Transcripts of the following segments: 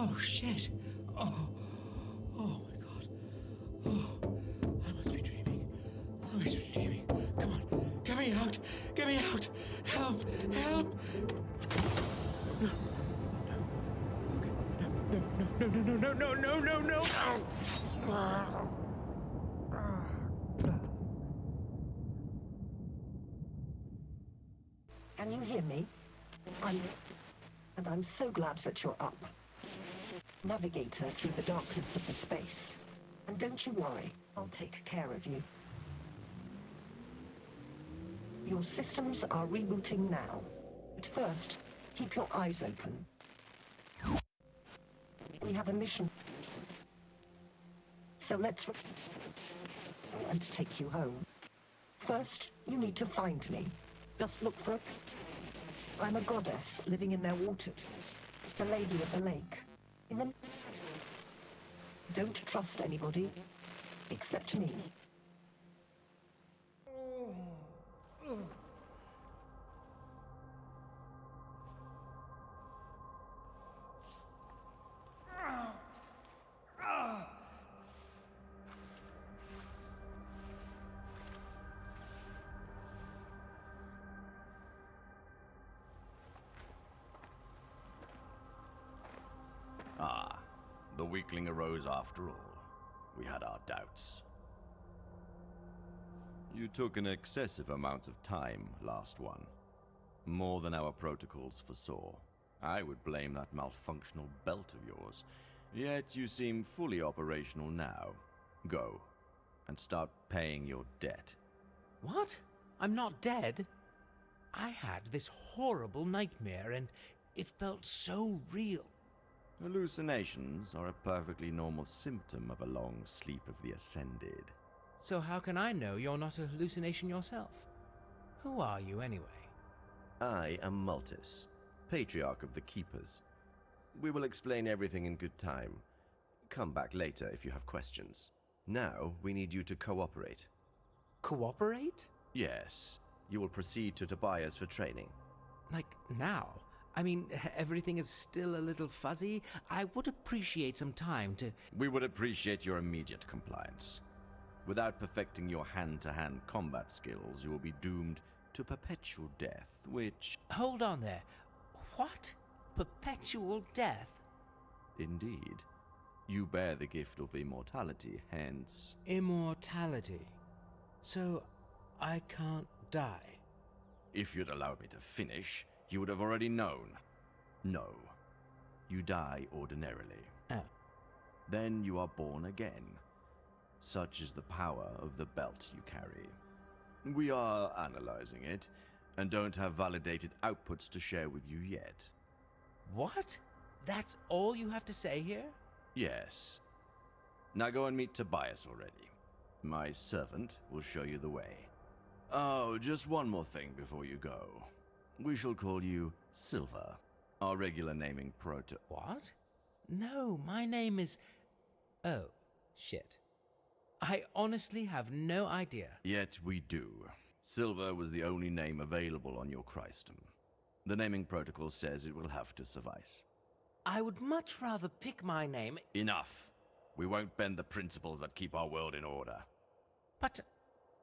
Oh, shit. Oh my God. Oh, I must be dreaming. I must be dreaming. Come on, get me out. Get me out. Help, help. No. Can you hear me? I'm so glad that you're up. Navigator through the darkness of the space. And don't you worry, I'll take care of you. Your systems are rebooting now. But first, keep your eyes open. We have a mission. So let's and take you home. First, you need to find me. Just look for I'm a goddess living in their water. The Lady of the Lake. Don't trust anybody, except me. The weakling arose after all. We had our doubts. You took an excessive amount of time, last one. More than our protocols foresaw. I would blame that malfunctional belt of yours. Yet you seem fully operational now. Go, and start paying your debt. What? I'm not dead? I had this horrible nightmare and it felt so real. Hallucinations are a perfectly normal symptom of a long sleep of the ascended. So how can I know you're not a hallucination yourself? Who are you anyway? I am Multis, Patriarch of the Keepers. We will explain everything in good time. Come back later if you have questions. Now we need you to cooperate. Cooperate? Yes. You will proceed to Tobias for training. Like now? I mean, everything is still a little fuzzy. I would appreciate some time to... We would appreciate your immediate compliance. Without perfecting your hand-to-hand combat skills, you will be doomed to perpetual death, which... Hold on there. What? Perpetual death? Indeed. You bear the gift of immortality, hence... Immortality. So, I can't die. If you'd allowed me to finish, you would have already known. No. You die ordinarily. Oh. Then you are born again. Such is the power of the belt you carry. We are analyzing it, and don't have validated outputs to share with you yet. What? That's all you have to say here? Yes. Now go and meet Tobias already. My servant will show you the way. Oh, just one more thing before you go. We shall call you Silver, our regular naming What? No, my name is... Oh, shit. I honestly have no idea. Yet we do. Silver was the only name available on your Christum. The naming protocol says it will have to suffice. I would much rather pick my name... Enough. We won't bend the principles that keep our world in order. But...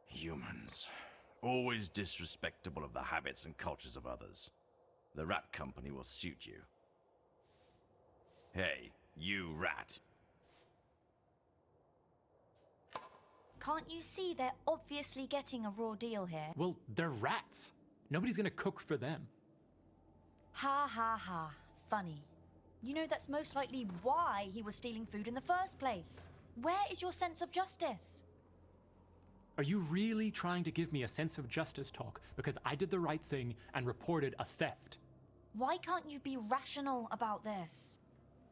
Humans. Always disrespectful of the habits and cultures of others. The rat company will suit you. Hey, you rat. Can't you see they're obviously getting a raw deal here? Well, they're rats. Nobody's gonna cook for them. Ha ha ha. Funny. You know that's most likely why he was stealing food in the first place. Where is your sense of justice? Are you really trying to give me a sense of justice talk because I did the right thing and reported a theft? Why can't you be rational about this?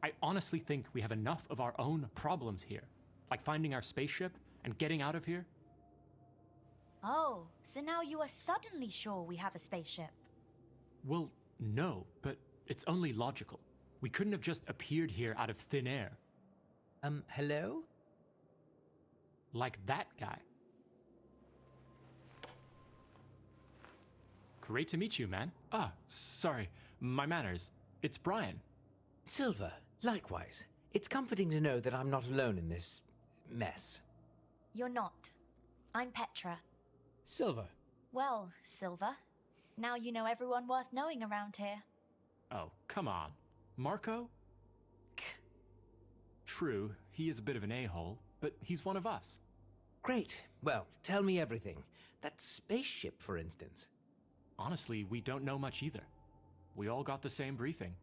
I honestly think we have enough of our own problems here, like finding our spaceship and getting out of here. Oh, so now you are suddenly sure we have a spaceship? Well, no, but it's only logical. We couldn't have just appeared here out of thin air. Hello? Like that guy. Great to meet you, man. Sorry, my manners. It's Brian. Silver, Likewise, it's comforting to know that I'm not alone in this mess. You're not. I'm Petra. Silver. Well, Silver, now you know everyone worth knowing around here. Oh, come on. Marco? True, he is a bit of an a-hole, but he's one of us. Great. Well, tell me everything. That spaceship, for instance. Honestly, we don't know much either. We all got the same briefing.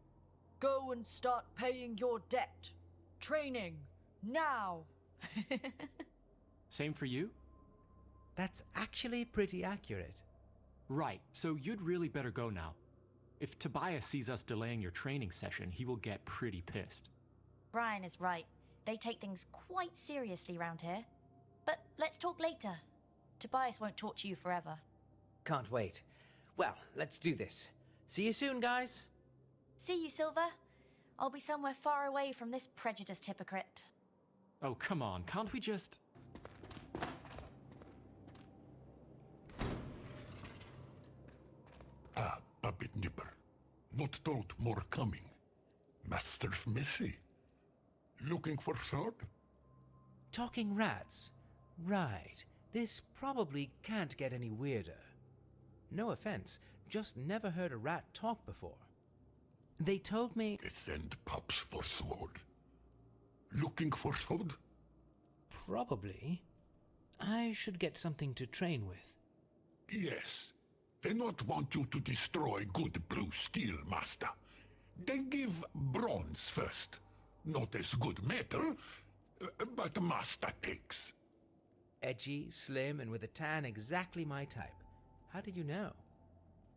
Go and start paying your debt. Training. Now. Same for you? That's actually pretty accurate. Right, so you'd really better go now. If Tobias sees us delaying your training session, he will get pretty pissed. Brian is right. They take things quite seriously round here. But let's talk later. Tobias won't torture you forever. Can't wait. Well, let's do this. See you soon, guys. See you, Silver. I'll be somewhere far away from this prejudiced hypocrite. Oh, come on, can't we just... Ah, Puppet Nipper. Not told more coming. Master's messy. Looking for sword? Talking rats. Right. This probably can't get any weirder. No offense, just never heard a rat talk before. They told me... They send pups for sword. Looking for sword? Probably. I should get something to train with. Yes. They not want you to destroy good blue steel, Master. They give bronze first. Not as good metal, but Master takes. Edgy, slim, and with a tan exactly my type. How did you know?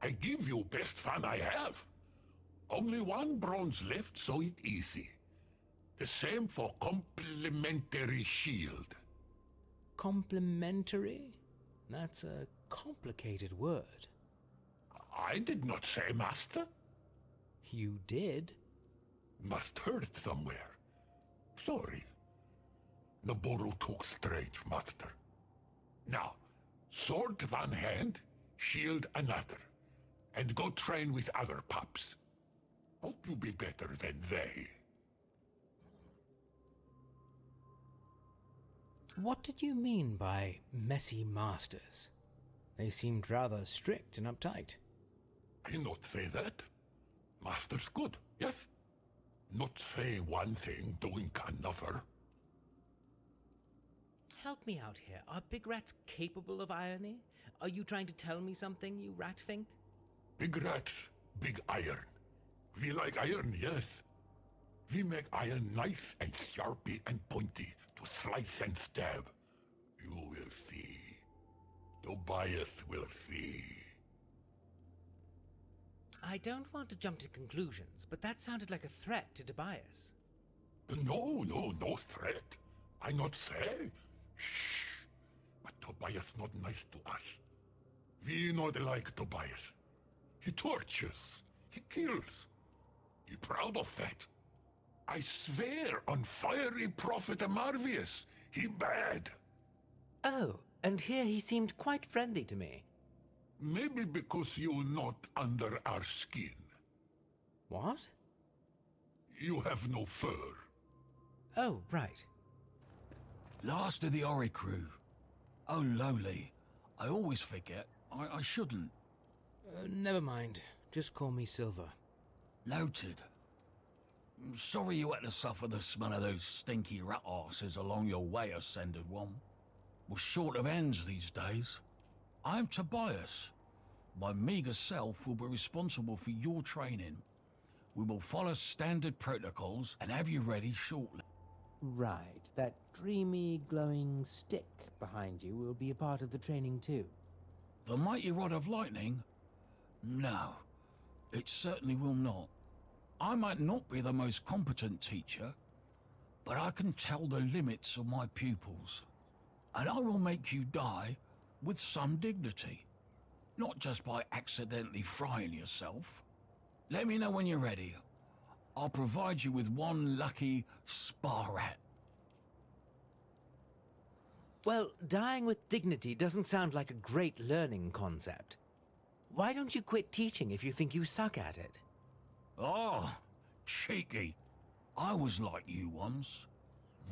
I give you best fun I have. Only one bronze left, so it easy. The same for complimentary shield. Complimentary? That's a complicated word. I did not say, Master. You did? Must heard somewhere. Sorry. Naboru talk strange, Master. Now, sword one hand, shield another, and go train with other pups. Hope you be better than they. What did you mean by messy masters? They seemed rather strict and uptight. I not say that. Master's good, yes? Not say one thing, doing another. Help me out here. Are big rats capable of irony? Are you trying to tell me something, you rat fink? Big rats, big iron. We like iron, yes. We make iron nice and sharpy and pointy to slice and stab. You will see. Tobias will see. I don't want to jump to conclusions, but that sounded like a threat to Tobias. No threat. I not say. Shh. But Tobias not nice to us. We not like Tobias. He tortures. He kills. He proud of that. I swear on fiery Prophet Marvius, he bad. Oh, and here he seemed quite friendly to me. Maybe because you not under our skin. What? You have no fur. Oh, right. Last of the Oricru. Oh, lowly. I always forget. I shouldn't. Never mind. Just call me Silver. Noted. Sorry you had to suffer the smell of those stinky rat arses along your way, Ascended One. We're short of ends these days. I'm Tobias. My meager self will be responsible for your training. We will follow standard protocols and have you ready shortly. Right. That dreamy, glowing stick behind you will be a part of the training too. The mighty rod of lightning? No, it certainly will not. I might not be the most competent teacher, but I can tell the limits of my pupils. And I will make you die with some dignity. Not just by accidentally frying yourself. Let me know when you're ready. I'll provide you with one lucky spa rat. Well, dying with dignity doesn't sound like a great learning concept. Why don't you quit teaching if you think you suck at it? Oh, cheeky. I was like you once.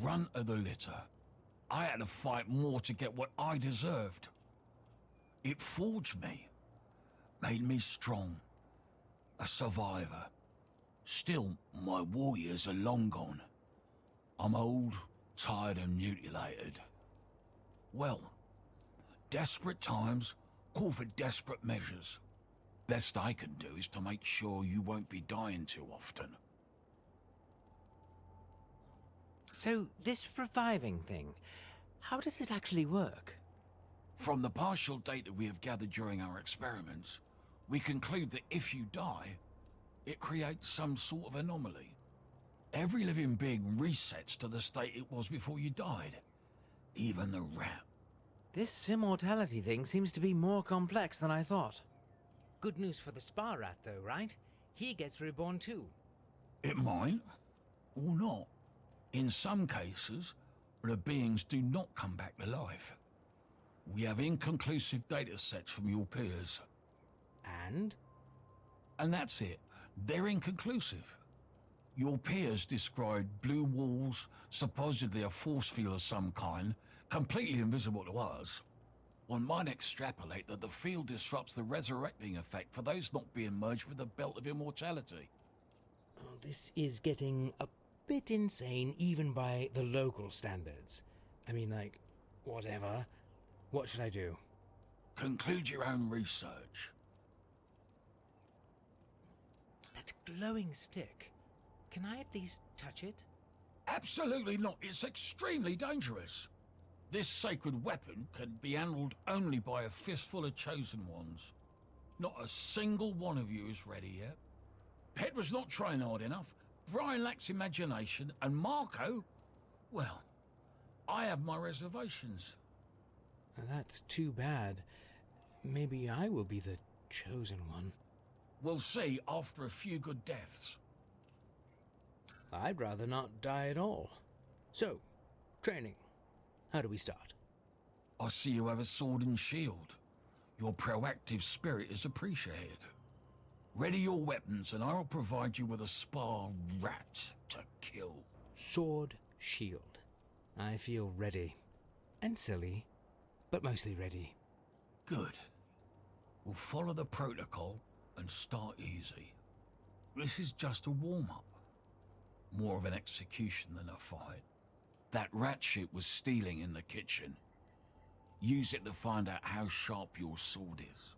Runt of the litter. I had to fight more to get what I deserved. It forged me. Made me strong. A survivor. Still, my warriors are long gone. I'm old, tired and mutilated. Well, desperate times call for desperate measures. Best I can do is to make sure you won't be dying too often. So, this reviving thing, how does it actually work? From the partial data we have gathered during our experiments, we conclude that if you die, it creates some sort of anomaly. Every living being resets to the state it was before you died. Even the rat. This immortality thing seems to be more complex than I thought. Good news for the spa rat, though, right? He gets reborn too. It might, or not. In some cases, the beings do not come back to life. We have inconclusive data sets from your peers. And? And that's it. They're inconclusive. Your peers described blue walls, supposedly a force field of some kind, completely invisible to us. One might extrapolate that the field disrupts the resurrecting effect for those not being merged with the belt of immortality. Oh, this is getting a bit insane even by the local standards. I mean, like, whatever. What should I do? Conclude your own research. That glowing stick. Can I at least touch it? Absolutely not. It's extremely dangerous. This sacred weapon can be handled only by a fistful of chosen ones. Not a single one of you is ready yet. Pet was not trying hard enough. Brian lacks imagination, and Marco, well, I have my reservations. That's too bad. Maybe I will be the chosen one. We'll see after a few good deaths. I'd rather not die at all. So, training. How do we start? I see you have a sword and shield. Your proactive spirit is appreciated. Ready your weapons and I will provide you with a spa rat to kill. Sword, shield. I feel ready. And silly, but mostly ready. Good. We'll follow the protocol and start easy. This is just a warm-up. More of an execution than a fight. That rat shit was stealing in the kitchen. Use it to find out how sharp your sword is.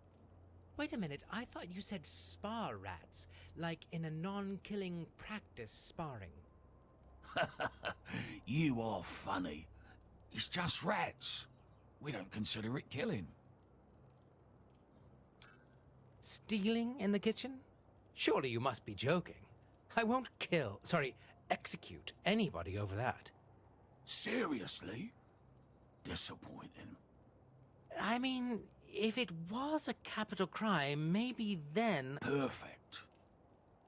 Wait a minute, I thought you said spar rats, like in a non-killing practice sparring. You are funny. It's just rats. We don't consider it killing. Stealing in the kitchen? Surely you must be joking. I won't execute anybody over that. Seriously? Disappointing. I mean, if it was a capital crime, maybe then... Perfect.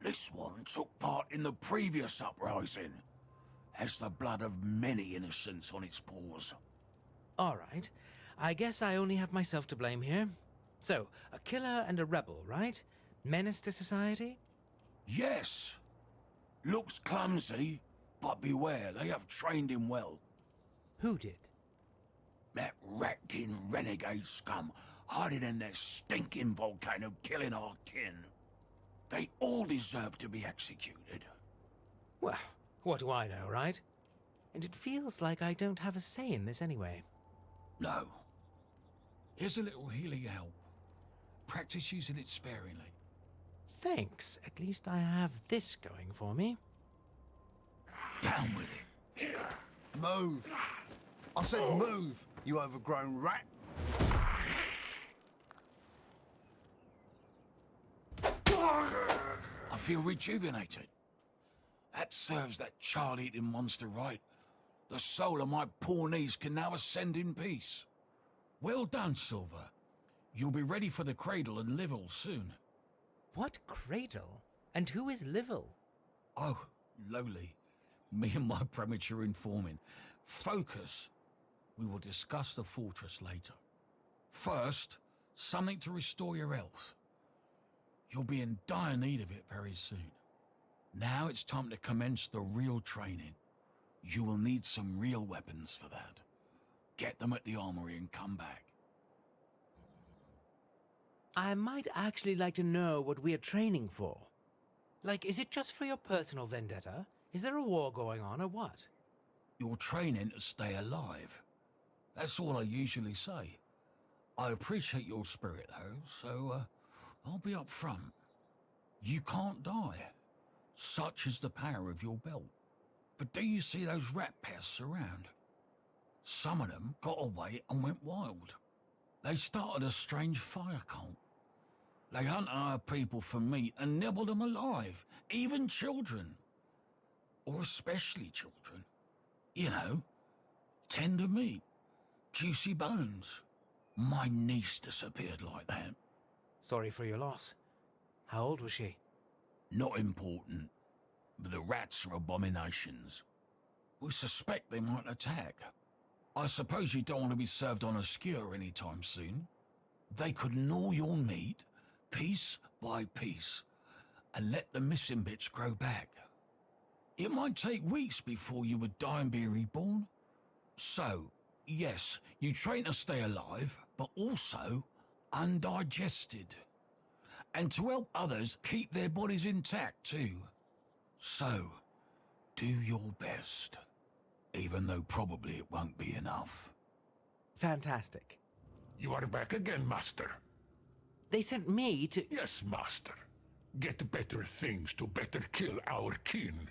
This one took part in the previous uprising. Has the blood of many innocents on its paws. All right. I guess I only have myself to blame here. So, a killer and a rebel, right? Menace to society? Yes. Looks clumsy, but beware, they have trained him well. Who did? That rat-kin renegade scum hiding in their stinking volcano killing our kin. They all deserve to be executed. Well, what do I know, right? And it feels like I don't have a say in this anyway. No. Here's a little healing help. Practice using it sparingly. Thanks. At least I have this going for me. Down with it. Move! I said move, you overgrown rat! I feel rejuvenated. That serves that child-eating monster right. The soul of my poor knees can now ascend in peace. Well done, Silver. You'll be ready for the cradle and Livel soon. What cradle? And who is Livel? Oh, lowly. Me and my premature informing. Focus. We will discuss the fortress later. First, something to restore your health. You'll be in dire need of it very soon. Now it's time to commence the real training. You will need some real weapons for that. Get them at the armory and come back. I might actually like to know what we are training for. Like, is it just for your personal vendetta? Is there a war going on, or what? You're training to stay alive. That's all I usually say. I appreciate your spirit, though, so I'll be up front. You can't die. Such is the power of your belt. But do you see those rat pests around? Some of them got away and went wild. They started a strange fire cult. They hunt our people for meat and nibble them alive, even children. Or especially children. You know, tender meat, juicy bones. My niece disappeared like that. Sorry for your loss. How old was she? Not important. But the rats are abominations. We suspect they might attack. I suppose you don't want to be served on a skewer anytime soon. They could gnaw your meat, piece by piece, and let the missing bits grow back. It might take weeks before you would die and be reborn. So, yes, you train to stay alive, but also undigested. And to help others keep their bodies intact too. So, do your best. Even though probably it won't be enough. Fantastic. You are back again, Master. They sent me to... Yes, Master. Get better things to better kill our kin.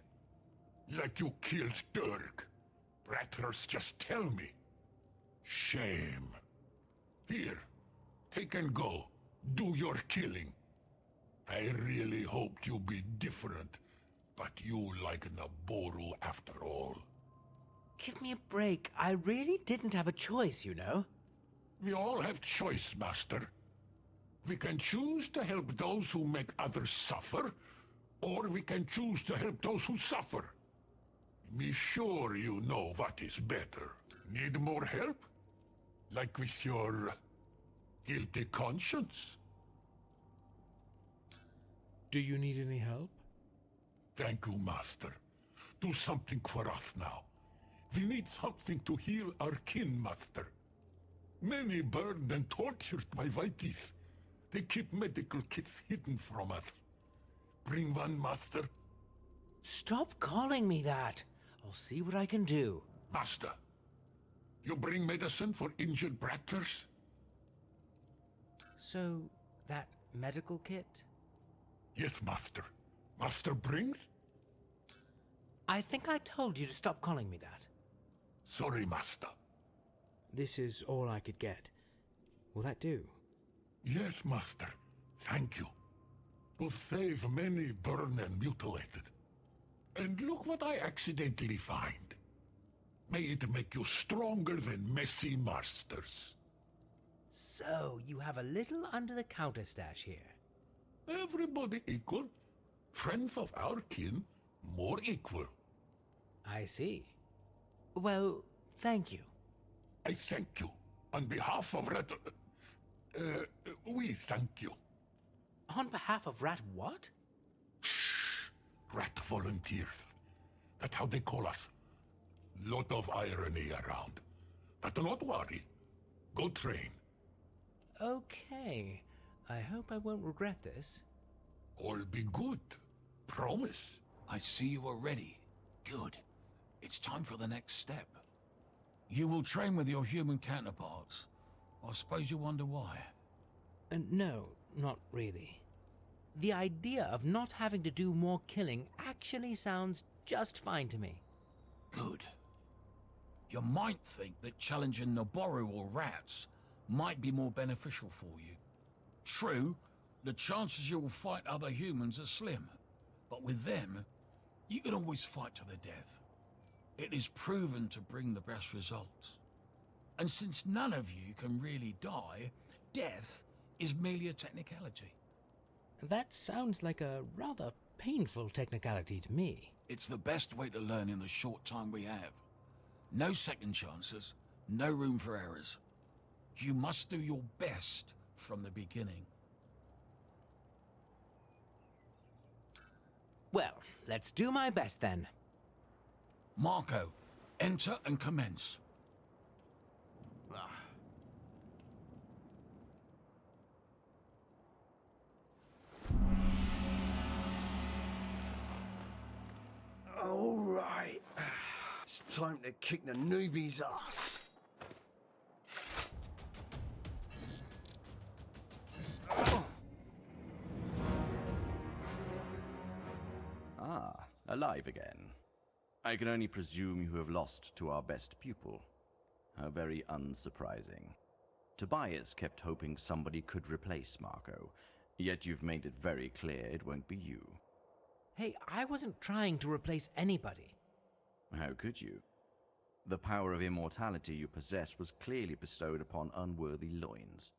Like you killed Dirk. Rattlers just tell me. Shame. Here, take and go. Do your killing. I really hoped you'd be different, but you like Naboru after all. Give me a break. I really didn't have a choice, you know. We all have choice, Master. We can choose to help those who make others suffer, or we can choose to help those who suffer. Be sure you know what is better. Need more help? Like with your guilty conscience? Do you need any help? Thank you, Master. Do something for us now. We need something to heal our kin, Master. Many burned and tortured by Whiteys. They keep medical kits hidden from us. Bring one, Master. Stop calling me that. I'll see what I can do. Master, you bring medicine for injured brattlers? So, that medical kit? Yes, Master. Master brings? I think I told you to stop calling me that. Sorry, Master. This is all I could get. Will that do? Yes, Master. Thank you. To save many burned and mutilated. And look what I accidentally find. May it make you stronger than messy masters. So, you have a little under-the-counter stash here. Everybody equal. Friends of our kin, more equal. I see. Well, thank you. I thank you. On behalf of Rat... we thank you. On behalf of Rat what? Rat volunteers. That's how they call us. Lot of irony around. But do not worry. Go train. Okay. I hope I won't regret this. All be good. Promise. I see you are ready. Good. It's time for the next step. You will train with your human counterparts. I suppose you wonder why. No, not really. The idea of not having to do more killing actually sounds just fine to me. Good. You might think that challenging Naboru or rats might be more beneficial for you. True, the chances you will fight other humans are slim. But with them, you can always fight to the death. It is proven to bring the best results. And since none of you can really die, death is merely a technicality. That sounds like a rather painful technicality to me. It's the best way to learn in the short time we have. No second chances, no room for errors. You must do your best from the beginning. Well, Let's do my best then. Marco, enter and commence. All right. It's time to kick the newbie's ass. Ah, alive again. I can only presume you have lost to our best pupil. How very unsurprising. Tobias kept hoping somebody could replace Marco, yet you've made it very clear it won't be you. Hey, I wasn't trying to replace anybody. How could you? The power of immortality you possess was clearly bestowed upon unworthy loins.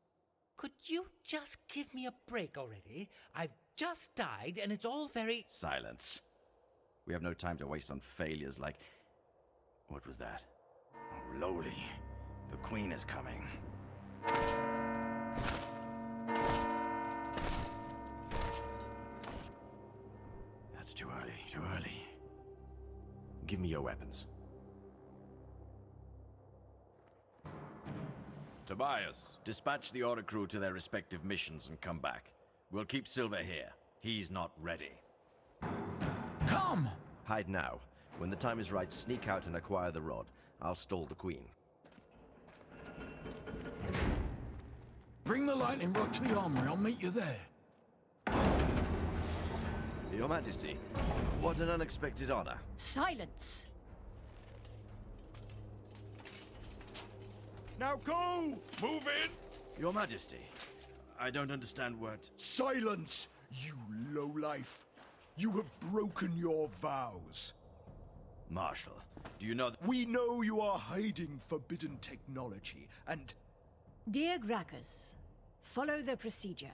Could you just give me a break already? I've just died and it's all very... Silence. We have no time to waste on failures like... What was that? Oh, lowly. The Queen is coming. That's too early, too early. Give me your weapons. Tobias, dispatch the Oricru to their respective missions and come back. We'll keep Silver here. He's not ready. Come! Hide now. When the time is right, sneak out and acquire the rod. I'll stall the Queen. Bring the lightning rod to the armory. I'll meet you there. Your Majesty, what an unexpected honor. Silence! Now go! Move in! Your Majesty, I don't understand what... Silence, you lowlife. You have broken your vows. Marshal, do you know that... We know you are hiding forbidden technology, and... Dear Gracchus, follow the procedure.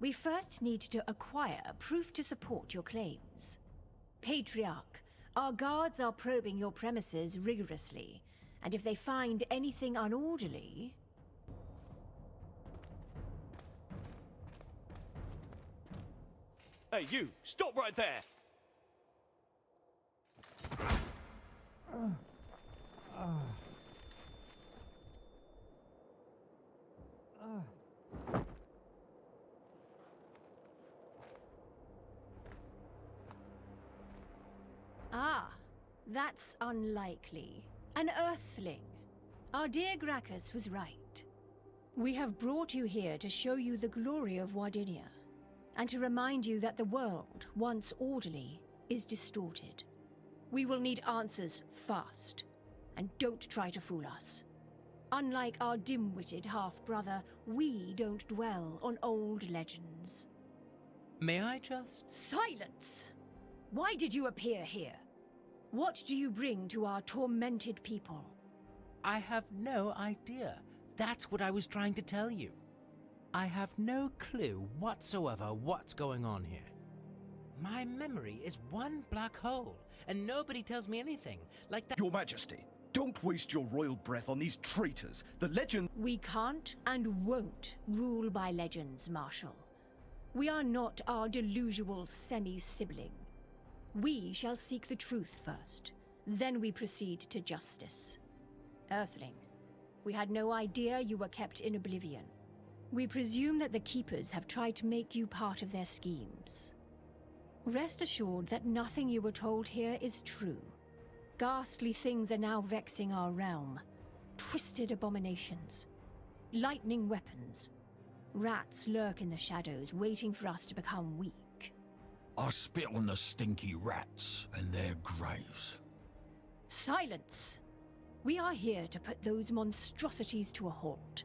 We first need to acquire proof to support your claims. Patriarch, our guards are probing your premises rigorously, and if they find anything unorderly... Hey, you! Stop right there! Ah, that's unlikely. An Earthling. Our dear Gracchus was right. We have brought you here to show you the glory of Wardinia, and to remind you that the world, once orderly, is distorted. We will need answers fast, and don't try to fool us. Unlike our dim-witted half-brother, we don't dwell on old legends. May I just... Silence! Why did you appear here? What do you bring to our tormented people? I have no idea. That's what I was trying to tell you. I have no clue whatsoever what's going on here. My memory is one black hole, and nobody tells me anything like that. Your Majesty, don't waste your royal breath on these traitors. The legend... We can't and won't rule by legends, Marshal. We are not our delusional semi-sibling. We shall seek the truth first, then we proceed to justice. Earthling, we had no idea you were kept in oblivion. We presume that the Keepers have tried to make you part of their schemes. Rest assured that nothing you were told here is true. Ghastly things are now vexing our realm. Twisted abominations. Lightning weapons. Rats lurk in the shadows, waiting for us to become weak. I spit on the stinky rats and their graves. Silence! We are here to put those monstrosities to a halt.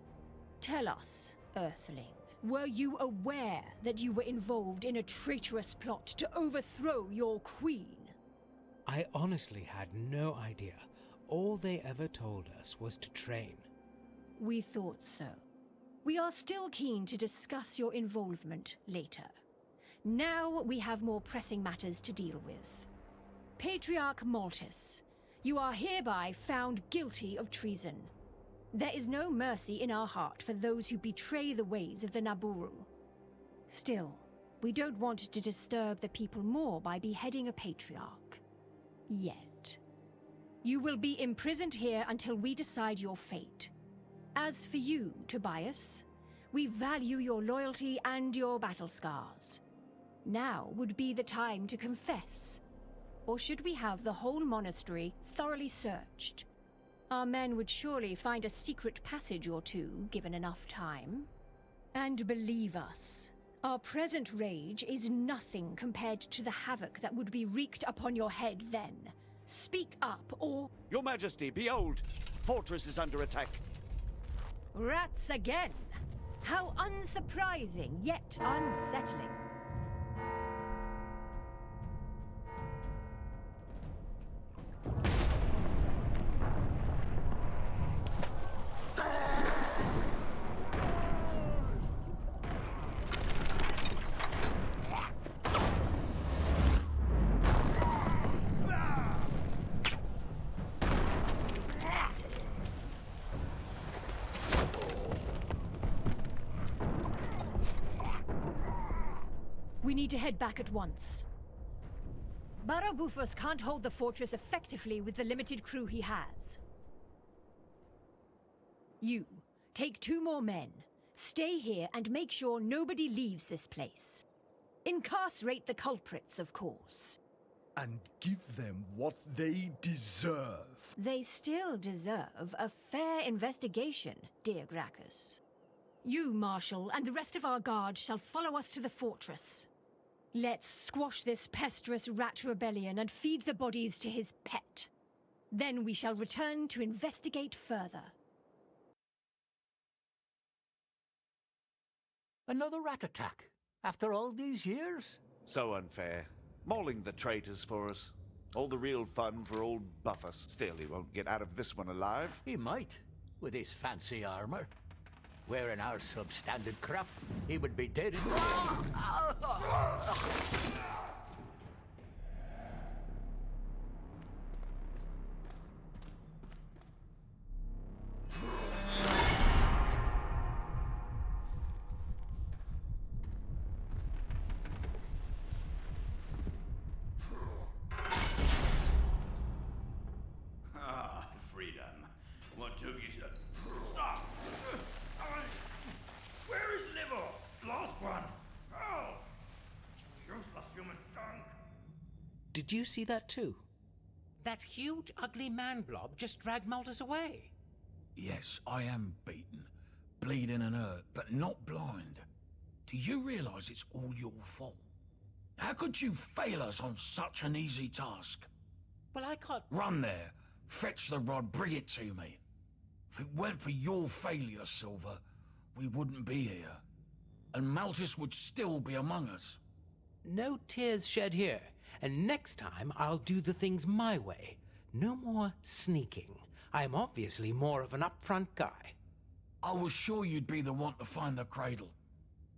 Tell us, Earthling, were you aware that you were involved in a traitorous plot to overthrow your queen? I honestly had no idea. All they ever told us was to train. We thought so. We are still keen to discuss your involvement later. Now we have more pressing matters to deal with. Patriarch Maltus, you are hereby found guilty of treason. There is no mercy in our heart for those who betray the ways of the Naburu. Still, We don't want to disturb the people more by beheading a patriarch. Yet. You will be imprisoned here until we decide your fate. As for you, Tobias, we value your loyalty and your battle scars. Now would be the time to confess. Or should we have the whole monastery thoroughly searched? Our men would surely find a secret passage or two, given enough time. And believe us, our present rage is nothing compared to the havoc that would be wreaked upon your head then. Speak up, or... Your Majesty, behold! Fortress is under attack. Rats again! How unsurprising, yet unsettling. We need to head back at once. Barabufus can't hold the fortress effectively with the limited crew he has. You, take 2 more men. Stay here and make sure nobody leaves this place. Incarcerate the culprits, of course. And give them what they deserve. They still deserve a fair investigation, dear Gracchus. You, Marshal, and the rest of our guard shall follow us to the fortress. Let's squash this pesteous rat rebellion and feed the bodies to his pet. Then we shall return to investigate further. Another rat attack? After all these years? So unfair. Mauling the traitors for us. All the real fun for old Buffus. Still, he won't get out of this one alive. He might, with his fancy armor. Wearing our substandard crap, he would be dead in Freedom. What took you to... Stop! Where is liver? Lost one. Oh! Useless human junk. Did you see that too? That huge, ugly man blob just dragged Malthus away. Yes, I am beaten, bleeding and hurt, but not blind. Do you realize it's all your fault? How could you fail us on such an easy task? Well, I can't... Run there. Fetch the rod, bring it to me. If it weren't for your failure, Silver, we wouldn't be here. And Malthus would still be among us. No tears shed here. And next time, I'll do the things my way. No more sneaking. I'm obviously more of an upfront guy. I was sure you'd be the one to find the cradle.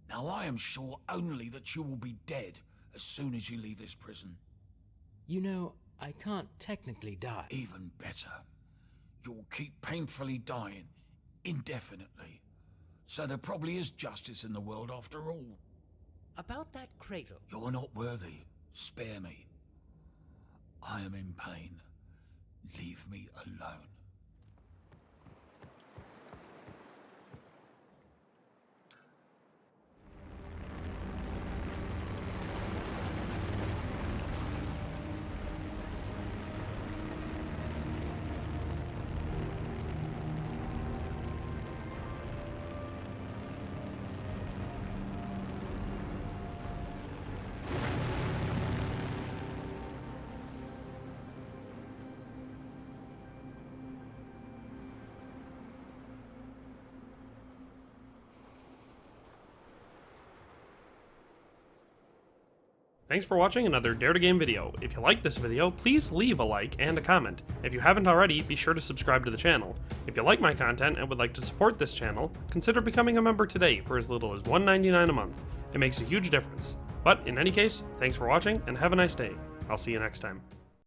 Now I am sure only that you will be dead as soon as you leave this prison. You know, I can't technically die. Even better. You'll keep painfully dying, indefinitely. So there probably is justice in the world after all. About that cradle... You're not worthy. Spare me. I am in pain. Leave me alone. Thanks for watching another Dare to Game video. If you liked this video, please leave a like and a comment. If you haven't already, be sure to subscribe to the channel. If you like my content and would like to support this channel, consider becoming a member today for as little as $1.99 a month. It makes a huge difference. But in any case, thanks for watching and have a nice day. I'll see you next time.